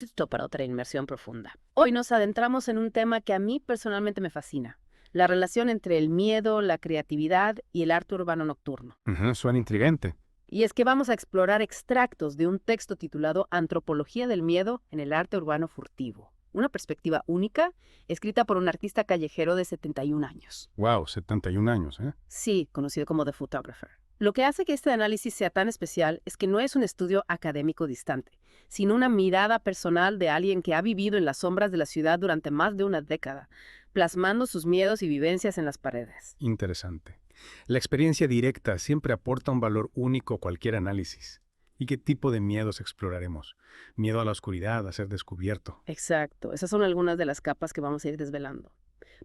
Listo para otra inmersión profunda. Hoy nos adentramos en un tema que a mí personalmente me fascina, la relación entre el miedo, la creatividad y el arte urbano nocturno. Ujú, suena intrigante. Y es que vamos a explorar extractos de un texto titulado Antropología del miedo en el arte urbano furtivo. Una perspectiva única, escrita por un artista callejero de 71 años. Wow, 71 años, ¿eh? Sí, conocido como The Photographer. Lo que hace que este análisis sea tan especial es que no es un estudio académico distante, sino una mirada personal de alguien que ha vivido en las sombras de la ciudad durante más de una década, plasmando sus miedos y vivencias en las paredes. Interesante. La experiencia directa siempre aporta un valor único a cualquier análisis. ¿Y qué tipo de miedos exploraremos? Miedo a la oscuridad, a ser descubierto. Exacto, esas son algunas de las capas que vamos a ir desvelando.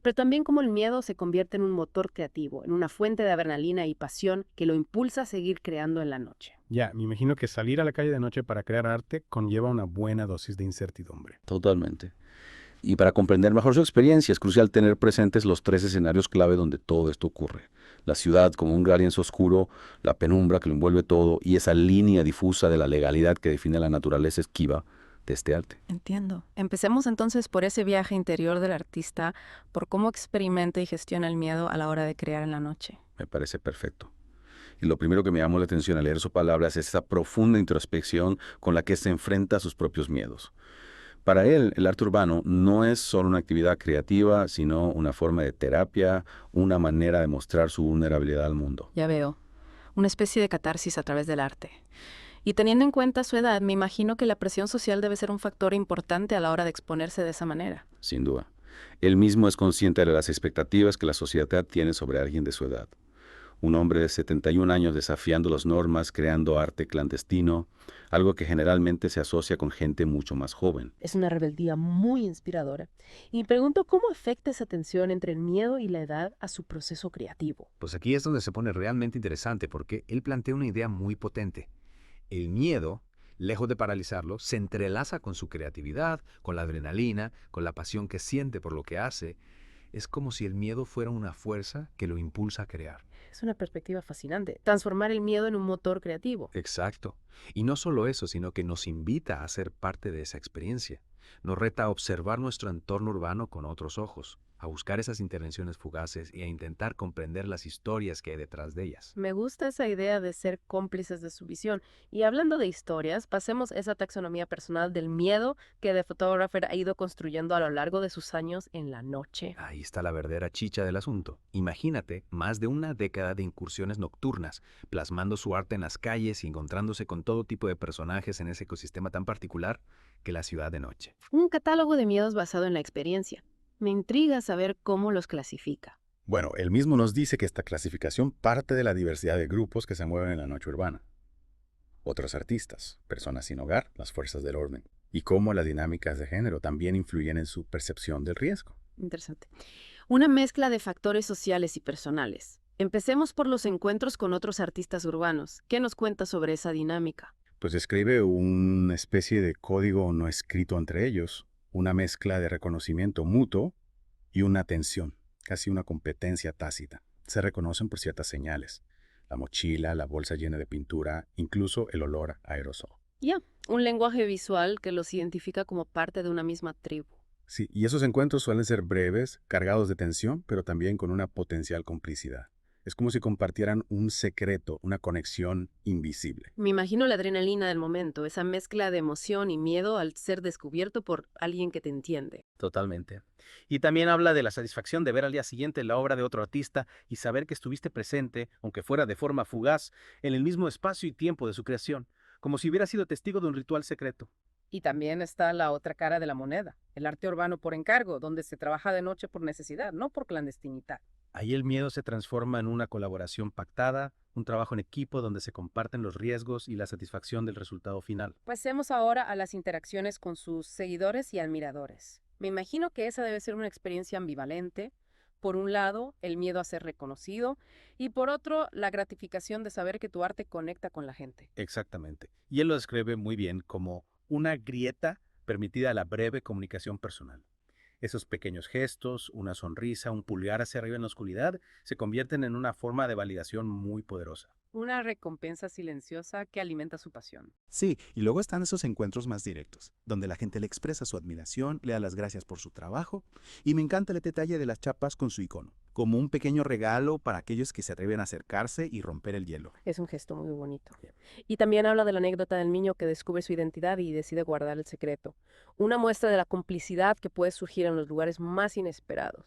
Pero también cómo el miedo se convierte en un motor creativo, en una fuente de adrenalina y pasión que lo impulsa a seguir creando en la noche. Ya, me imagino que salir a la calle de noche para crear arte conlleva una buena dosis de incertidumbre. Totalmente. Y para comprender mejor su experiencia es crucial tener presentes los tres escenarios clave donde todo esto ocurre. La ciudad como un gran lienzo oscuro, la penumbra que lo envuelve todo y esa línea difusa de la legalidad que define la naturaleza esquiva de este arte. Entiendo. Empecemos entonces por ese viaje interior del artista, por cómo experimenta y gestiona el miedo a la hora de crear en la noche. Me parece perfecto. Y lo primero que me llamó la atención al leer sus palabras es esa profunda introspección con la que se enfrenta a sus propios miedos. Para él, el arte urbano no es solo una actividad creativa, sino una forma de terapia, una manera de mostrar su vulnerabilidad al mundo. Ya veo, una especie de catarsis a través del arte. Y teniendo en cuenta su edad, me imagino que la presión social debe ser un factor importante a la hora de exponerse de esa manera. Sin duda. Él mismo es consciente de las expectativas que la sociedad tiene sobre alguien de su edad. Un hombre de 71 años desafiando las normas, creando arte clandestino, algo que generalmente se asocia con gente mucho más joven. Es una rebeldía muy inspiradora. Y me pregunto cómo afecta esa tensión entre el miedo y la edad a su proceso creativo. Pues aquí es donde se pone realmente interesante porque él plantea una idea muy potente. El miedo, lejos de paralizarlo, se entrelaza con su creatividad, con la adrenalina, con la pasión que siente por lo que hace. Es como si el miedo fuera una fuerza que lo impulsa a crear. Es una perspectiva fascinante. Transformar el miedo en un motor creativo. Exacto. Y no solo eso, sino que nos invita a ser parte de esa experiencia. Nos reta a observar nuestro entorno urbano con otros ojos, a buscar esas intervenciones fugaces y a intentar comprender las historias que hay detrás de ellas. Me gusta esa idea de ser cómplices de su visión. Y hablando de historias, pasemos esa taxonomía personal del miedo que The Photographer ha ido construyendo a lo largo de sus años en la noche. Ahí está la verdadera chicha del asunto. Imagínate más de una década de incursiones nocturnas, plasmando su arte en las calles y encontrándose con todo tipo de personajes en ese ecosistema tan particular que la ciudad de noche. Un catálogo de miedos basado en la experiencia. Me intriga saber cómo los clasifica. Bueno, él mismo nos dice que esta clasificación parte de la diversidad de grupos que se mueven en la noche urbana. Otros artistas, personas sin hogar, las fuerzas del orden. Y cómo las dinámicas de género también influyen en su percepción del riesgo. Interesante. Una mezcla de factores sociales y personales. Empecemos por los encuentros con otros artistas urbanos. ¿Qué nos cuenta sobre esa dinámica? Pues describe una especie de código no escrito entre ellos, una mezcla de reconocimiento mutuo y una tensión, casi una competencia tácita. Se reconocen por ciertas señales, la mochila, la bolsa llena de pintura, incluso el olor a aerosol. Ya, un lenguaje visual que los identifica como parte de una misma tribu. Sí, y esos encuentros suelen ser breves, cargados de tensión, pero también con una potencial complicidad. Es como si compartieran un secreto, una conexión invisible. Me imagino la adrenalina del momento, esa mezcla de emoción y miedo al ser descubierto por alguien que te entiende. Totalmente. Y también habla de la satisfacción de ver al día siguiente la obra de otro artista y saber que estuviste presente, aunque fuera de forma fugaz, en el mismo espacio y tiempo de su creación, como si hubiera sido testigo de un ritual secreto. Y también está la otra cara de la moneda, el arte urbano por encargo, donde se trabaja de noche por necesidad, no por clandestinidad. Ahí el miedo se transforma en una colaboración pactada, un trabajo en equipo donde se comparten los riesgos y la satisfacción del resultado final. Pasemos ahora a las interacciones con sus seguidores y admiradores. Me imagino que esa debe ser una experiencia ambivalente. Por un lado, el miedo a ser reconocido y por otro, la gratificación de saber que tu arte conecta con la gente. Exactamente. Y él lo describe muy bien como una grieta permitida a la breve comunicación personal. Esos pequeños gestos, una sonrisa, un pulgar hacia arriba en la oscuridad, se convierten en una forma de validación muy poderosa. Una recompensa silenciosa que alimenta su pasión. Sí, y luego están esos encuentros más directos, donde la gente le expresa su admiración, le da las gracias por su trabajo, y me encanta el detalle de las chapas con su icono, como un pequeño regalo para aquellos que se atreven a acercarse y romper el hielo. Es un gesto muy bonito. Y también habla de la anécdota del niño que descubre su identidad y decide guardar el secreto. Una muestra de la complicidad que puede surgir en los lugares más inesperados.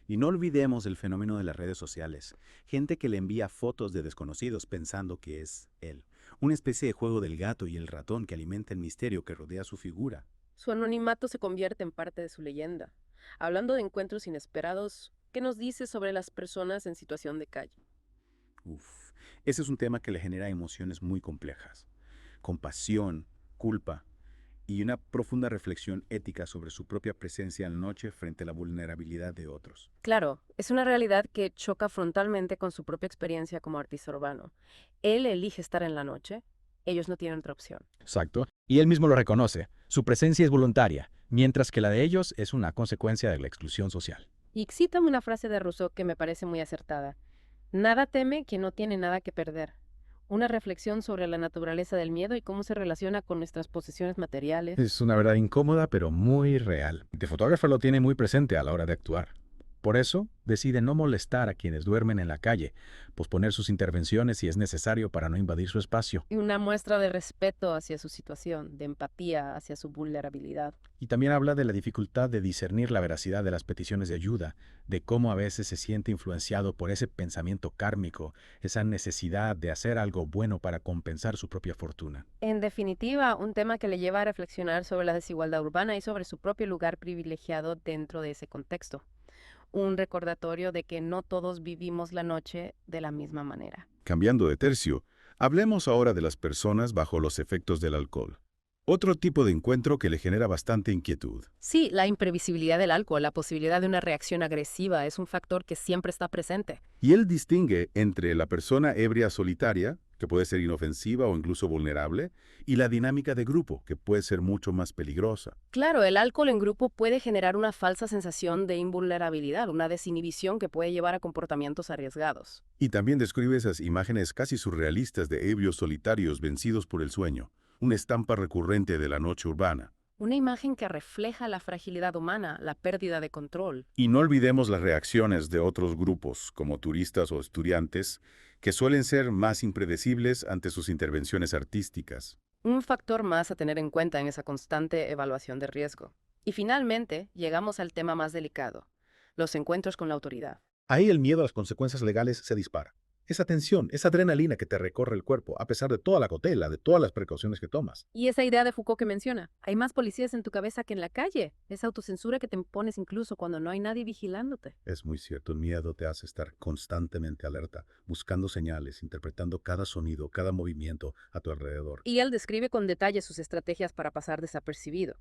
Y no olvidemos el fenómeno de las redes sociales, gente que le envía fotos de desconocidos pensando que es él, una especie de juego del gato y el ratón que alimenta el misterio que rodea su figura. Su anonimato se convierte en parte de su leyenda. Hablando de encuentros inesperados, ¿qué nos dice sobre las personas en situación de calle? Uf, ese es un tema que le genera emociones muy complejas, compasión, culpa y una profunda reflexión ética sobre su propia presencia en la noche frente a la vulnerabilidad de otros. Claro, es una realidad que choca frontalmente con su propia experiencia como artista urbano. Él elige estar en la noche, ellos no tienen otra opción. Exacto. Y él mismo lo reconoce. Su presencia es voluntaria, mientras que la de ellos es una consecuencia de la exclusión social. Y cítame una frase de Rousseau que me parece muy acertada. Nada teme quien no tiene nada que perder. Una reflexión sobre la naturaleza del miedo y cómo se relaciona con nuestras posesiones materiales. Es una verdad incómoda, pero muy real. The Photographer lo tiene muy presente a la hora de actuar. Por eso, decide no molestar a quienes duermen en la calle, posponer sus intervenciones si es necesario para no invadir su espacio. Y una muestra de respeto hacia su situación, de empatía hacia su vulnerabilidad. Y también habla de la dificultad de discernir la veracidad de las peticiones de ayuda, de cómo a veces se siente influenciado por ese pensamiento kármico, esa necesidad de hacer algo bueno para compensar su propia fortuna. En definitiva, un tema que le lleva a reflexionar sobre la desigualdad urbana y sobre su propio lugar privilegiado dentro de ese contexto. Un recordatorio de que no todos vivimos la noche de la misma manera. Cambiando de tercio, hablemos ahora de las personas bajo los efectos del alcohol. Otro tipo de encuentro que le genera bastante inquietud. Sí, la imprevisibilidad del alcohol, la posibilidad de una reacción agresiva es un factor que siempre está presente. Y él distingue entre la persona ebria solitaria, que puede ser inofensiva o incluso vulnerable, y la dinámica de grupo, que puede ser mucho más peligrosa. Claro, el alcohol en grupo puede generar una falsa sensación de invulnerabilidad, una desinhibición que puede llevar a comportamientos arriesgados. Y también describe esas imágenes casi surrealistas de ebrios solitarios vencidos por el sueño, una estampa recurrente de la noche urbana. Una imagen que refleja la fragilidad humana, la pérdida de control. Y no olvidemos las reacciones de otros grupos, como turistas o estudiantes, que suelen ser más impredecibles ante sus intervenciones artísticas. Un factor más a tener en cuenta en esa constante evaluación de riesgo. Y finalmente, llegamos al tema más delicado, los encuentros con la autoridad. Ahí el miedo a las consecuencias legales se dispara. Esa tensión, esa adrenalina que te recorre el cuerpo, a pesar de toda la cautela, de todas las precauciones que tomas. Y esa idea de Foucault que menciona, hay más policías en tu cabeza que en la calle. Esa autocensura que te impones incluso cuando no hay nadie vigilándote. Es muy cierto, el miedo te hace estar constantemente alerta, buscando señales, interpretando cada sonido, cada movimiento a tu alrededor. Y él describe con detalle sus estrategias para pasar desapercibido.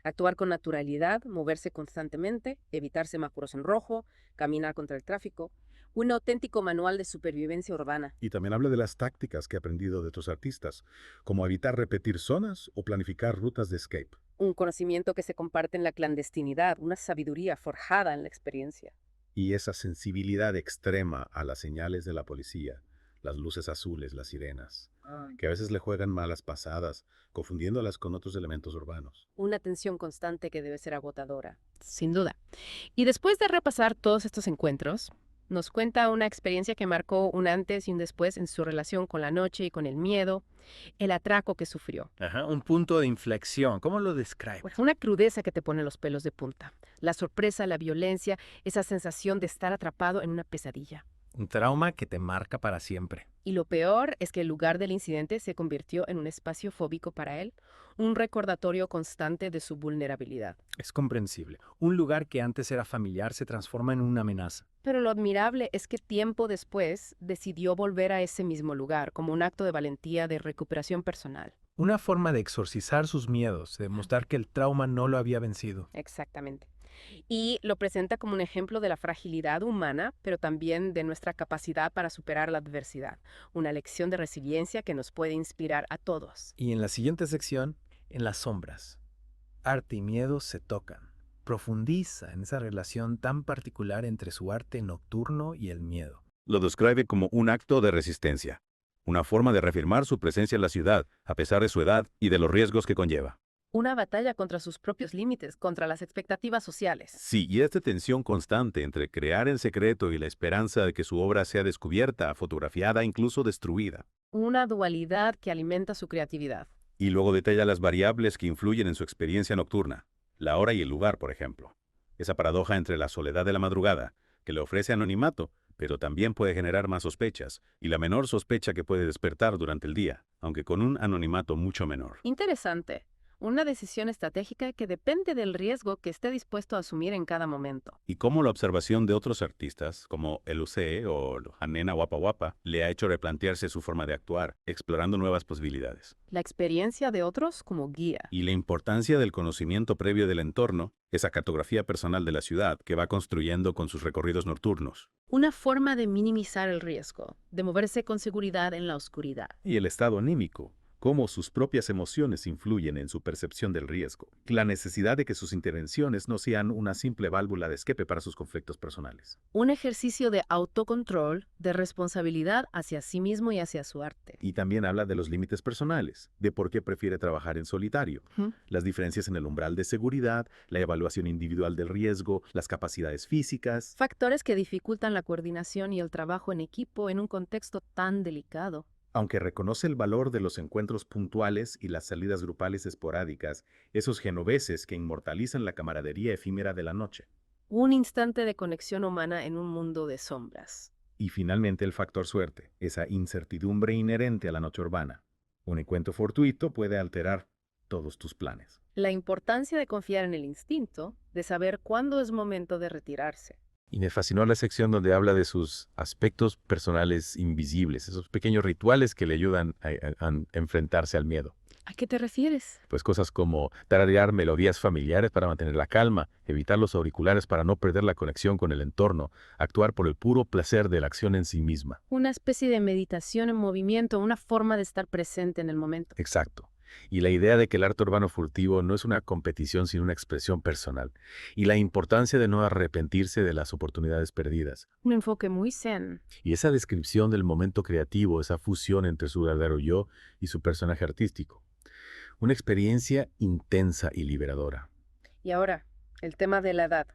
Actuar con naturalidad, moverse constantemente, evitar semáforos en rojo, caminar contra el tráfico. Un auténtico manual de supervivencia urbana. Y también habla de las tácticas que he aprendido de otros artistas, como evitar repetir zonas o planificar rutas de escape. Un conocimiento que se comparte en la clandestinidad, una sabiduría forjada en la experiencia. Y esa sensibilidad extrema a las señales de la policía, las luces azules, las sirenas, que a veces le juegan malas pasadas, confundiéndolas con otros elementos urbanos. Una tensión constante que debe ser agotadora. Sin duda. Y después de repasar todos estos encuentros, nos cuenta una experiencia que marcó un antes y un después en su relación con la noche y con el miedo, el atraco que sufrió. Ajá, un punto de inflexión. ¿Cómo lo describe? Pues una crudeza que te pone los pelos de punta. La sorpresa, la violencia, esa sensación de estar atrapado en una pesadilla. Un trauma que te marca para siempre. Y lo peor es que el lugar del incidente se convirtió en un espacio fóbico para él, un recordatorio constante de su vulnerabilidad. Es comprensible. Un lugar que antes era familiar se transforma en una amenaza. Pero lo admirable es que tiempo después decidió volver a ese mismo lugar como un acto de valentía, de recuperación personal. Una forma de exorcizar sus miedos, de demostrar que el trauma no lo había vencido. Exactamente. Y lo presenta como un ejemplo de la fragilidad humana, pero también de nuestra capacidad para superar la adversidad. Una lección de resiliencia que nos puede inspirar a todos. Y en la siguiente sección, en las sombras. Arte y miedo se tocan, profundiza en esa relación tan particular entre su arte nocturno y el miedo. Lo describe como un acto de resistencia, una forma de reafirmar su presencia en la ciudad, a pesar de su edad y de los riesgos que conlleva. Una batalla contra sus propios límites, contra las expectativas sociales. Sí, y esta tensión constante entre crear en secreto y la esperanza de que su obra sea descubierta, fotografiada, incluso destruida. Una dualidad que alimenta su creatividad. Y luego detalla las variables que influyen en su experiencia nocturna, la hora y el lugar, por ejemplo. Esa paradoja entre la soledad de la madrugada, que le ofrece anonimato, pero también puede generar más sospechas, y la menor sospecha que puede despertar durante el día, aunque con un anonimato mucho menor. Interesante. Una decisión estratégica que depende del riesgo que esté dispuesto a asumir en cada momento. Y cómo la observación de otros artistas, como el UC o Hanena Wapa Wapa, le ha hecho replantearse su forma de actuar, explorando nuevas posibilidades. La experiencia de otros como guía. Y la importancia del conocimiento previo del entorno, esa cartografía personal de la ciudad que va construyendo con sus recorridos nocturnos. Una forma de minimizar el riesgo, de moverse con seguridad en la oscuridad. Y el estado anímico, cómo sus propias emociones influyen en su percepción del riesgo, la necesidad de que sus intervenciones no sean una simple válvula de escape para sus conflictos personales. Un ejercicio de autocontrol, de responsabilidad hacia sí mismo y hacia su arte. Y también habla de los límites personales, de por qué prefiere trabajar en solitario, las diferencias en el umbral de seguridad, la evaluación individual del riesgo, las capacidades físicas. Factores que dificultan la coordinación y el trabajo en equipo en un contexto tan delicado. Aunque reconoce el valor de los encuentros puntuales y las salidas grupales esporádicas, esos genoveses que inmortalizan la camaradería efímera de la noche. Un instante de conexión humana en un mundo de sombras. Y finalmente el factor suerte, esa incertidumbre inherente a la noche urbana. Un encuentro fortuito puede alterar todos tus planes. La importancia de confiar en el instinto, de saber cuándo es momento de retirarse. Y me fascinó la sección donde habla de sus aspectos personales invisibles, esos pequeños rituales que le ayudan a enfrentarse al miedo. ¿A qué te refieres? Pues cosas como tararear melodías familiares para mantener la calma, evitar los auriculares para no perder la conexión con el entorno, actuar por el puro placer de la acción en sí misma. Una especie de meditación en movimiento, una forma de estar presente en el momento. Exacto. Y la idea de que el arte urbano furtivo no es una competición sino una expresión personal. Y la importancia de no arrepentirse de las oportunidades perdidas. Un enfoque muy zen. Y esa descripción del momento creativo, esa fusión entre su verdadero yo y su personaje artístico. Una experiencia intensa y liberadora. Y ahora, el tema de la edad.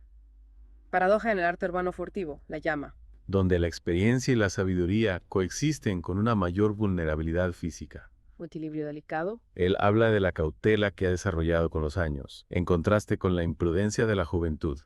Paradoja en el arte urbano furtivo, la llama. Donde la experiencia y la sabiduría coexisten con una mayor vulnerabilidad física. Equilibrio delicado. Él habla de la cautela que ha desarrollado con los años, en contraste con la imprudencia de la juventud,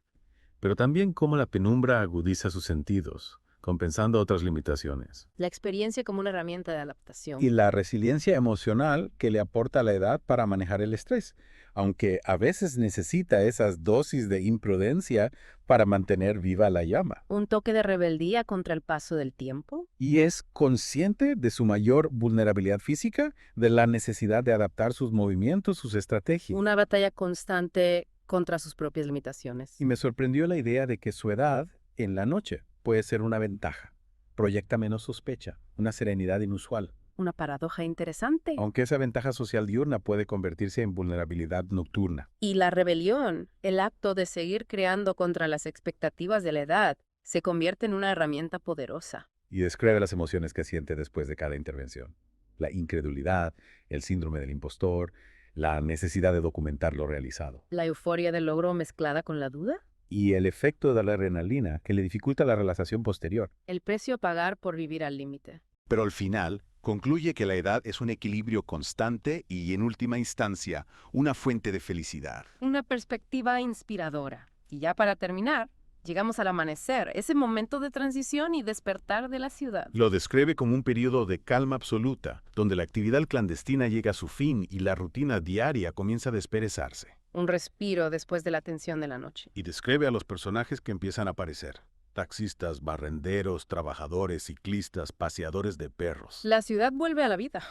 pero también cómo la penumbra agudiza sus sentidos, compensando otras limitaciones. La experiencia como una herramienta de adaptación. Y la resiliencia emocional que le aporta la edad para manejar el estrés, aunque a veces necesita esas dosis de imprudencia para mantener viva la llama. Un toque de rebeldía contra el paso del tiempo. Y es consciente de su mayor vulnerabilidad física, de la necesidad de adaptar sus movimientos, sus estrategias. Una batalla constante contra sus propias limitaciones. Y me sorprendió la idea de que su edad en la noche puede ser una ventaja. Proyecta menos sospecha, una serenidad inusual. Una paradoja interesante. Aunque esa ventaja social diurna puede convertirse en vulnerabilidad nocturna. Y la rebelión, el acto de seguir creando contra las expectativas de la edad, se convierte en una herramienta poderosa. Y describe las emociones que siente después de cada intervención. La incredulidad, el síndrome del impostor, la necesidad de documentar lo realizado. La euforia del logro mezclada con la duda. Y el efecto de la adrenalina que le dificulta la relajación posterior. El precio a pagar por vivir al límite. Pero al final, concluye que la edad es un equilibrio constante y, en última instancia, una fuente de felicidad. Una perspectiva inspiradora. Y ya para terminar, llegamos al amanecer, ese momento de transición y despertar de la ciudad. Lo describe como un periodo de calma absoluta, donde la actividad clandestina llega a su fin y la rutina diaria comienza a desperezarse. Un respiro después de la tensión de la noche. Y describe a los personajes que empiezan a aparecer. Taxistas, barrenderos, trabajadores, ciclistas, paseadores de perros. La ciudad vuelve a la vida.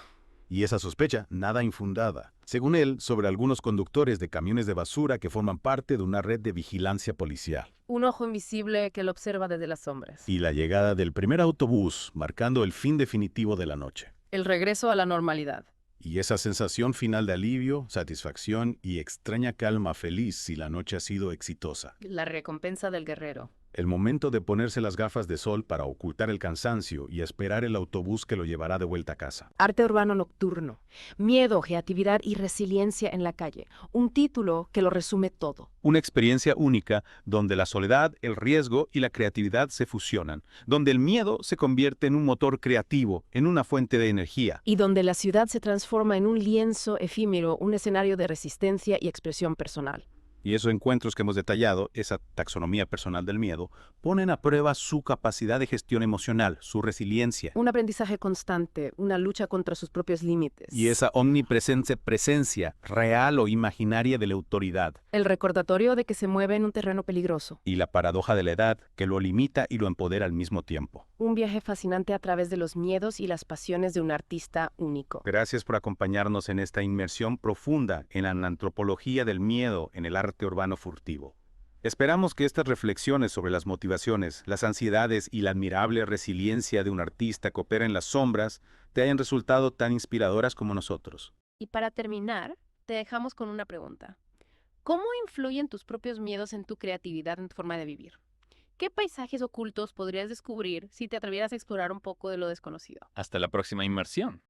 Y esa sospecha, nada infundada, según él, sobre algunos conductores de camiones de basura que forman parte de una red de vigilancia policial. Un ojo invisible que lo observa desde las sombras. Y la llegada del primer autobús, marcando el fin definitivo de la noche. El regreso a la normalidad. Y esa sensación final de alivio, satisfacción y extraña calma feliz si la noche ha sido exitosa. La recompensa del guerrero. El momento de ponerse las gafas de sol para ocultar el cansancio y esperar el autobús que lo llevará de vuelta a casa. Arte urbano nocturno. Miedo, creatividad y resiliencia en la calle. Un título que lo resume todo. Una experiencia única donde la soledad, el riesgo y la creatividad se fusionan, donde el miedo se convierte en un motor creativo, en una fuente de energía. Y donde la ciudad se transforma en un lienzo efímero, un escenario de resistencia y expresión personal. Y esos encuentros que hemos detallado, esa taxonomía personal del miedo, ponen a prueba su capacidad de gestión emocional, su resiliencia. Un aprendizaje constante, una lucha contra sus propios límites. Y esa omnipresente presencia, real o imaginaria, de la autoridad. El recordatorio de que se mueve en un terreno peligroso. Y la paradoja de la edad, que lo limita y lo empodera al mismo tiempo. Un viaje fascinante a través de los miedos y las pasiones de un artista único. Gracias por acompañarnos en esta inmersión profunda en la antropología del miedo en el arte urbano furtivo. Esperamos que estas reflexiones sobre las motivaciones, las ansiedades y la admirable resiliencia de un artista que opera en las sombras te hayan resultado tan inspiradoras como nosotros. Y para terminar, te dejamos con una pregunta. ¿Cómo influyen tus propios miedos en tu creatividad, en tu forma de vivir? ¿Qué paisajes ocultos podrías descubrir si te atrevieras a explorar un poco de lo desconocido? Hasta la próxima inmersión.